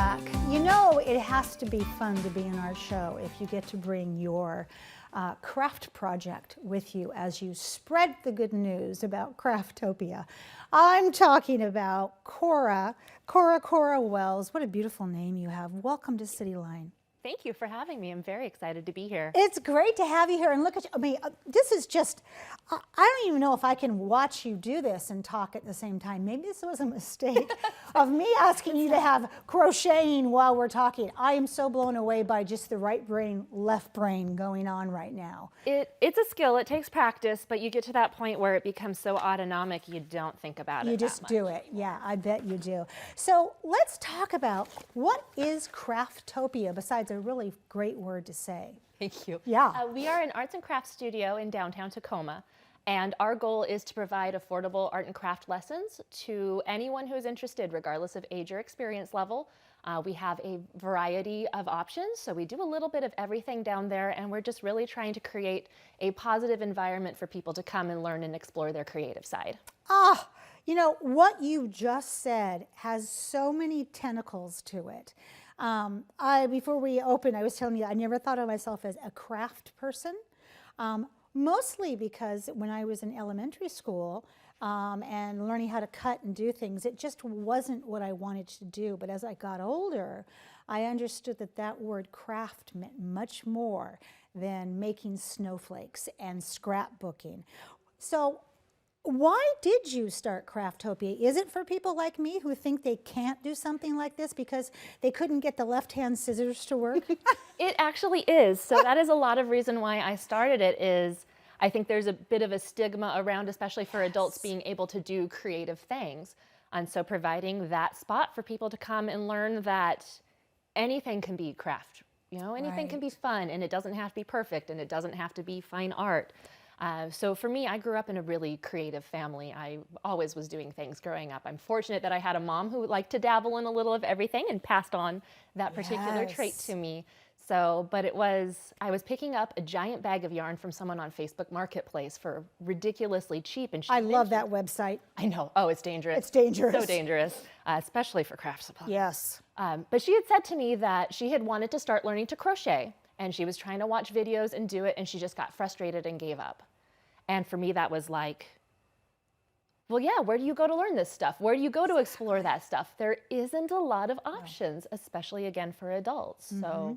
back. You know, it has to be fun to be in our show if you get to bring your craft project with you as you spread the good news about Craftopia. I'm talking about Cora Wells. What a beautiful name you have. Welcome to Cityline. Thank you for having me. I'm very excited to be here. It's great to have you here. And look at you. I mean, this is just, I don't even know if I can watch you do this and talk at the same time. Maybe this was a mistake of me asking you to have crocheting while we're talking. I am so blown away by just the right brain, left brain going on right now. It's a skill. It takes practice, but you get to that point where it becomes so autonomic you don't think about it. You just do it. Yeah, I bet you do. So let's talk about what is Craftopia besides a really great word to say. Thank you. Yeah. We are an arts and crafts studio in downtown Tacoma, and our goal is to provide affordable art and craft lessons to anyone who is interested, regardless of age or experience level. We have a variety of options, so we do a little bit of everything down there, and we're just really trying to create a positive environment for people to come and learn and explore their creative side. Ah, you know, what you just said has so many tentacles to it. Before we opened, I was telling you, I never thought of myself as a craft person, mostly because when I was in elementary school and learning how to cut and do things, it just wasn't what I wanted to do. But as I got older, I understood that that word craft meant much more than making snowflakes and scrapbooking. So why did you start Craftopia? Is it for people like me who think they can't do something like this because they couldn't get the left-hand scissors to work? It actually is. So that is a lot of reason why I started it is I think there's a bit of a stigma around, especially for adults being able to do creative things. And so providing that spot for people to come and learn that anything can be craft. You know, anything can be fun, and it doesn't have to be perfect, and it doesn't have to be fine art. So for me, I grew up in a really creative family. I always was doing things growing up. I'm fortunate that I had a mom who liked to dabble in a little of everything and passed on that particular trait to me. So, but I was picking up a giant bag of yarn from someone on Facebook Marketplace for ridiculously cheap. And I love that website. I know. Oh, it's dangerous. It's dangerous. So dangerous, especially for craft supplies. Yes. But she had said to me that she had wanted to start learning to crochet. And she was trying to watch videos and do it, and she just got frustrated and gave up. And for me, that was like, well, yeah, where do you go to learn this stuff? Where do you go to explore that stuff? There isn't a lot of options, especially, again, for adults. So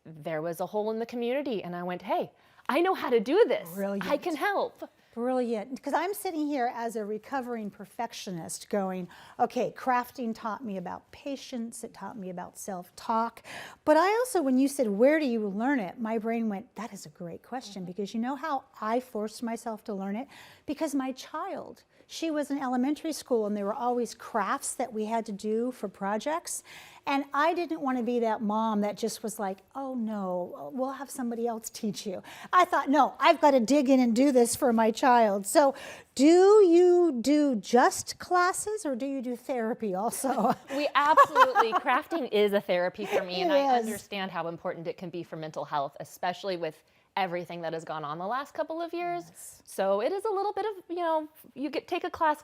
there was a hole in the community, and I went, hey, I know how to do this. Brilliant. I can help. Brilliant, because I'm sitting here as a recovering perfectionist going, okay, crafting taught me about patience, it taught me about self-talk, but I also, when you said, where do you learn it? My brain went, that is a great question, because you know how I forced myself to learn it? Because my child, she was in elementary school and there were always crafts that we had to do for projects. And I didn't want to be that mom that just was like, oh no, we'll have somebody else teach you. I thought, no, I've got to dig in and do this for my child. So do you do just classes or do you do therapy also? We absolutely, crafting is a therapy for me, and I understand how important it can be for mental health, especially with everything that has gone on the last couple of years. Yes. So it is a little bit of, you know, you take a class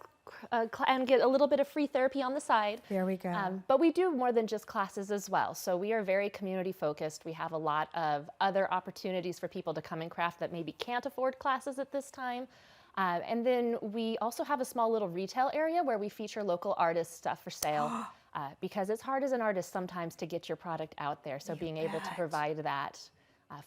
and get a little bit of free therapy on the side. There we go. But we do more than just classes as well. So we are very community focused. We have a lot of other opportunities for people to come and craft that maybe can't afford classes at this time. And then we also have a small little retail area where we feature local artists' stuff for sale because it's hard as an artist sometimes to get your product out there. So being able to provide that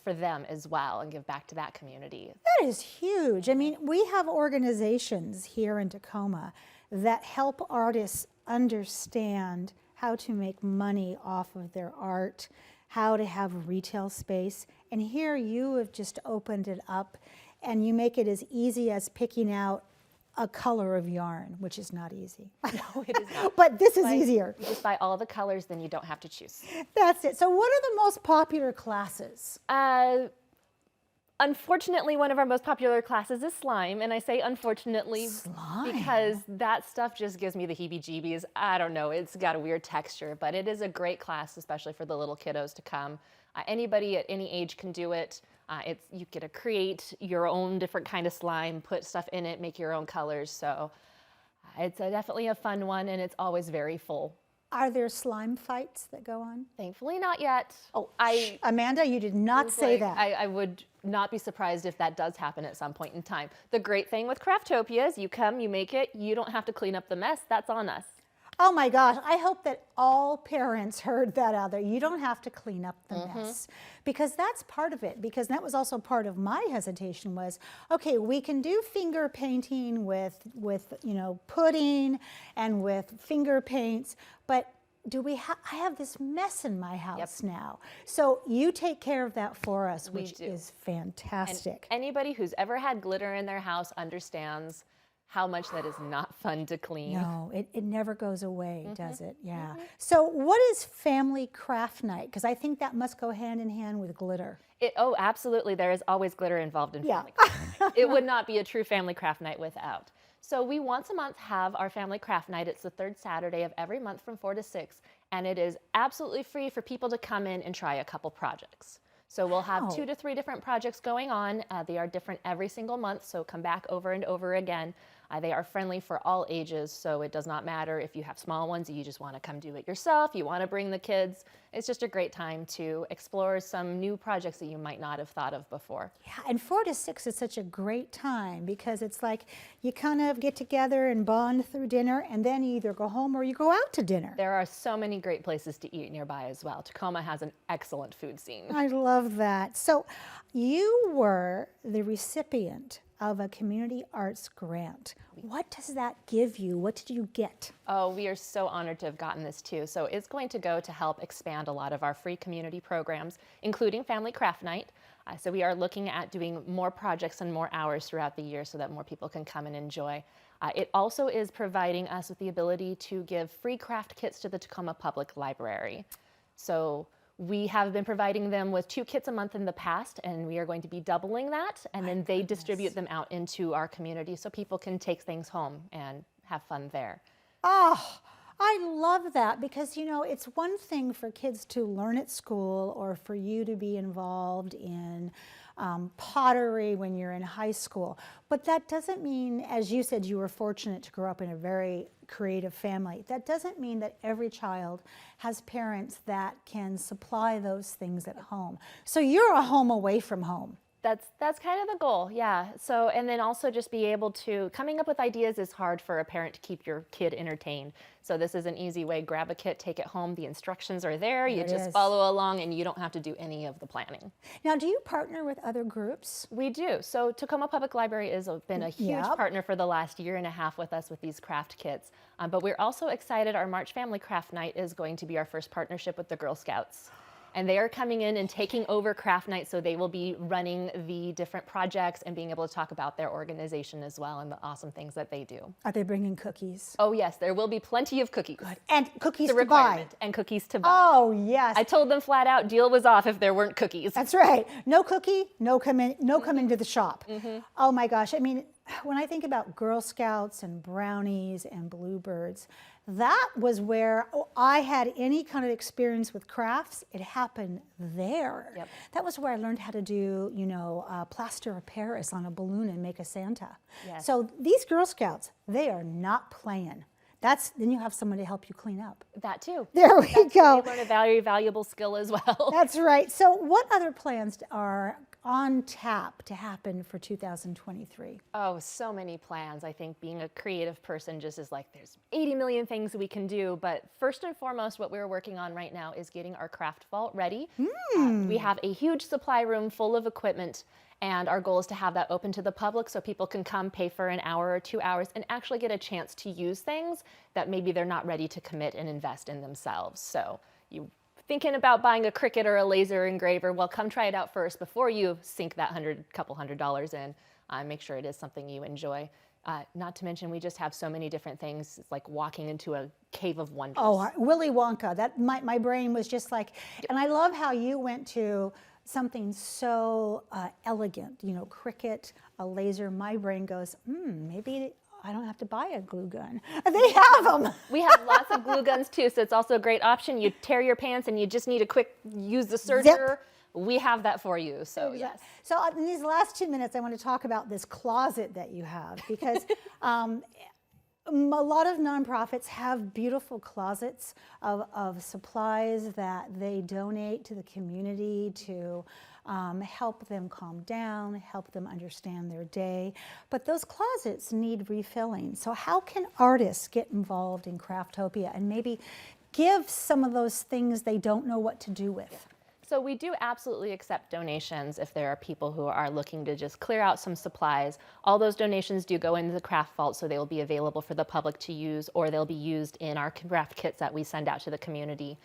for them as well and give back to that community. That is huge. I mean, we have organizations here in Tacoma that help artists understand how to make money off of their art, how to have retail space. And here you have just opened it up and you make it as easy as picking out a color of yarn, which is not easy. No, it is not. But this is easier. You just buy all the colors, then you don't have to choose. That's it. So what are the most popular classes? Unfortunately, one of our most popular classes is slime, and I say unfortunately because that stuff just gives me the heebie-jeebies. I don't know, it's got a weird texture, but it is a great class, especially for the little kiddos to come. Anybody at any age can do it. You get to create your own different kind of slime, put stuff in it, make your own colors. So it's definitely a fun one, and it's always very full. Are there slime fights that go on? Thankfully, not yet. Oh, Amanda, you did not say that. I would not be surprised if that does happen at some point in time. The great thing with Craftopia is you come, you make it, you don't have to clean up the mess. That's on us. Oh my gosh, I hope that all parents heard that out there. You don't have to clean up the mess, because that's part of it. Because that was also part of my hesitation was, okay, we can do finger painting with pudding and with finger paints, but I have this mess in my house now. So you take care of that for us, which is fantastic. And anybody who's ever had glitter in their house understands how much that is not fun to clean. No, it never goes away, does it? Yeah. So what is family craft night? Because I think that must go hand in hand with glitter. Oh, absolutely. There is always glitter involved in family craft night. It would not be a true family craft night without. So we once a month have our family craft night. It's the third Saturday of every month from 4 to 6. And it is absolutely free for people to come in and try a couple projects. So we'll have 2 to 3 different projects going on. They are different every single month, so come back over and over again. They are friendly for all ages, so it does not matter if you have small ones, you just want to come do it yourself, you want to bring the kids. It's just a great time to explore some new projects that you might not have thought of before. Yeah, and 4 to 6 is such a great time because it's like you kind of get together and bond through dinner, and then you either go home or you go out to dinner. There are so many great places to eat nearby as well. Tacoma has an excellent food scene. I love that. So you were the recipient of a community arts grant. What does that give you? What did you get? Oh, we are so honored to have gotten this too. So it's going to go to help expand a lot of our free community programs, including Family Craft Night. So we are looking at doing more projects and more hours throughout the year so that more people can come and enjoy. It also is providing us with the ability to give free craft kits to the Tacoma Public Library. So we have been providing them with 2 kits a month in the past, and we are going to be doubling that, and then they distribute them out into our community so people can take things home and have fun there. Oh, I love that because, you know, it's one thing for kids to learn at school or for you to be involved in pottery when you're in high school. But that doesn't mean, as you said, you were fortunate to grow up in a very creative family. That doesn't mean that every child has parents that can supply those things at home. So you're a home away from home. That's kind of the goal, yeah. So, and then also just be able to, coming up with ideas is hard for a parent to keep your kid entertained. So this is an easy way. Grab a kit, take it home. The instructions are there. You just follow along and you don't have to do any of the planning. Now, do you partner with other groups? We do. So Tacoma Public Library has been a huge partner for the last 1.5 years with us with these craft kits. But we're also excited. Our March Family Craft Night is going to be our first partnership with the Girl Scouts. And they are coming in and taking over Craft Night, so they will be running the different projects and being able to talk about their organization as well and the awesome things that they do. Are they bringing cookies? Oh yes, there will be plenty of cookies. Good. And cookies to buy. And cookies to buy. Oh yes. I told them flat out, deal was off if there weren't cookies. That's right. No cookie, no come into the shop. Oh my gosh, I mean, when I think about Girl Scouts and brownies and bluebirds, that was where I had any kind of experience with crafts. It happened there. Yep. That was where I learned how to do, you know, plaster of Paris on a balloon and make a Santa. Yes. So these Girl Scouts, they are not playing. Then you have someone to help you clean up. That too. There we go. They learn a very valuable skill as well. That's right. So what other plans are on tap to happen for 2023? Oh, so many plans. I think being a creative person just is like, there's 80 million things we can do. But first and foremost, what we're working on right now is getting our craft vault ready. We have a huge supply room full of equipment. And our goal is to have that open to the public so people can come pay for an hour or 2 hours and actually get a chance to use things that maybe they're not ready to commit and invest in themselves. So you thinking about buying a Cricut or a laser engraver, well, come try it out first before you sink that couple $100 in. Make sure it is something you enjoy. Not to mention, we just have so many different things. It's like walking into a cave of wonders. Oh, Willy Wonka. That my brain was just like, and I love how you went to something so elegant, you know, Cricut, a laser. My brain goes, maybe I don't have to buy a glue gun. They have them. We have lots of glue guns too, so it's also a great option. You tear your pants and you just need a quick use the serger. Zip. We have that for you, so yes. So in these last 2 minutes, I want to talk about this closet that you have because A lot of nonprofits have beautiful closets of supplies that they donate to the community to help them calm down, help them understand their day. But those closets need refilling. So how can artists get involved in Craftopia and maybe give some of those things they don't know what to do with? So we do absolutely accept donations if there are people who are looking to just clear out some supplies. All those donations do go into the craft vault, so they will be available for the public to use, or they'll be used in our craft kits that we send out to the community.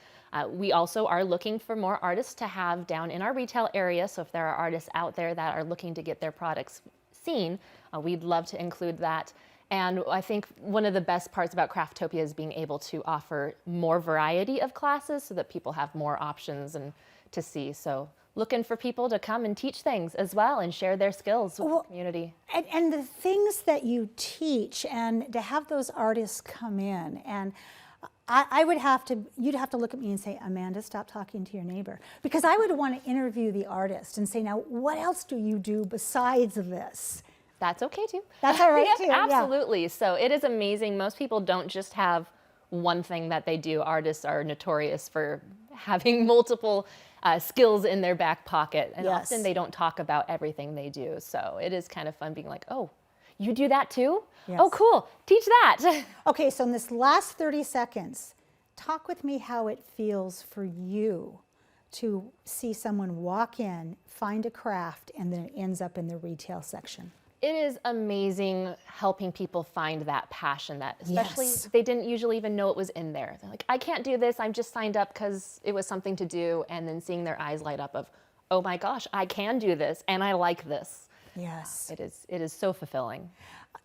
We also are looking for more artists to have down in our retail area, so if there are artists out there that are looking to get their products seen, we'd love to include that. And I think one of the best parts about Craftopia is being able to offer more variety of classes so that people have more options and to see. So looking for people to come and teach things as well and share their skills with the community. And the things that you teach, and to have those artists come in, and you'd have to look at me and say, Amanda, stop talking to your neighbor. Because I would want to interview the artist and say, now, what else do you do besides this? That's okay too. That's all right too. Absolutely. Yeah. So it is amazing. Most people don't just have one thing that they do. Artists are notorious for having multiple skills in their back pocket, and often they don't talk about everything they do. So it is kind of fun being like, oh, you do that too? Yes. Oh, cool. Teach that. Okay, so in this last 30 seconds, talk with me how it feels for you to see someone walk in, find a craft, and then it ends up in the retail section. It is amazing helping people find that passion that, especially they didn't usually even know it was in there. They're like, I can't do this. I'm just signed up because it was something to do. And then seeing their eyes light up of, oh my gosh, I can do this and I like this. Yes. It is so fulfilling.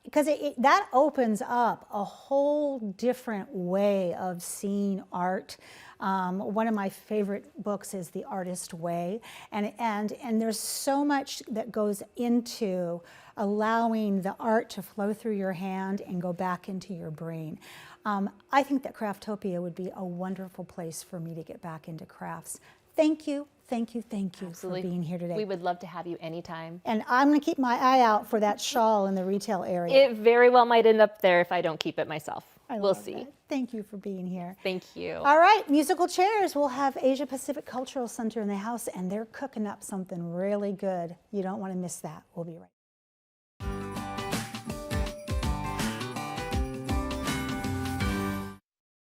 Because that opens up a whole different way of seeing art. One of my favorite books is The Artist Way, and there's so much that goes into allowing the art to flow through your hand and go back into your brain. I think that Craftopia would be a wonderful place for me to get back into crafts. Thank you, thank you, thank you Absolutely. for being here today. We would love to have you anytime. And I'm going to keep my eye out for that shawl in the retail area. It very well might end up there if I don't keep it myself. We'll see. That. Thank you for being here. Thank you. All right, musical chairs. We'll have Asia Pacific Cultural Center in the house, and they're cooking up something really good. You don't want to miss that. We'll be right back.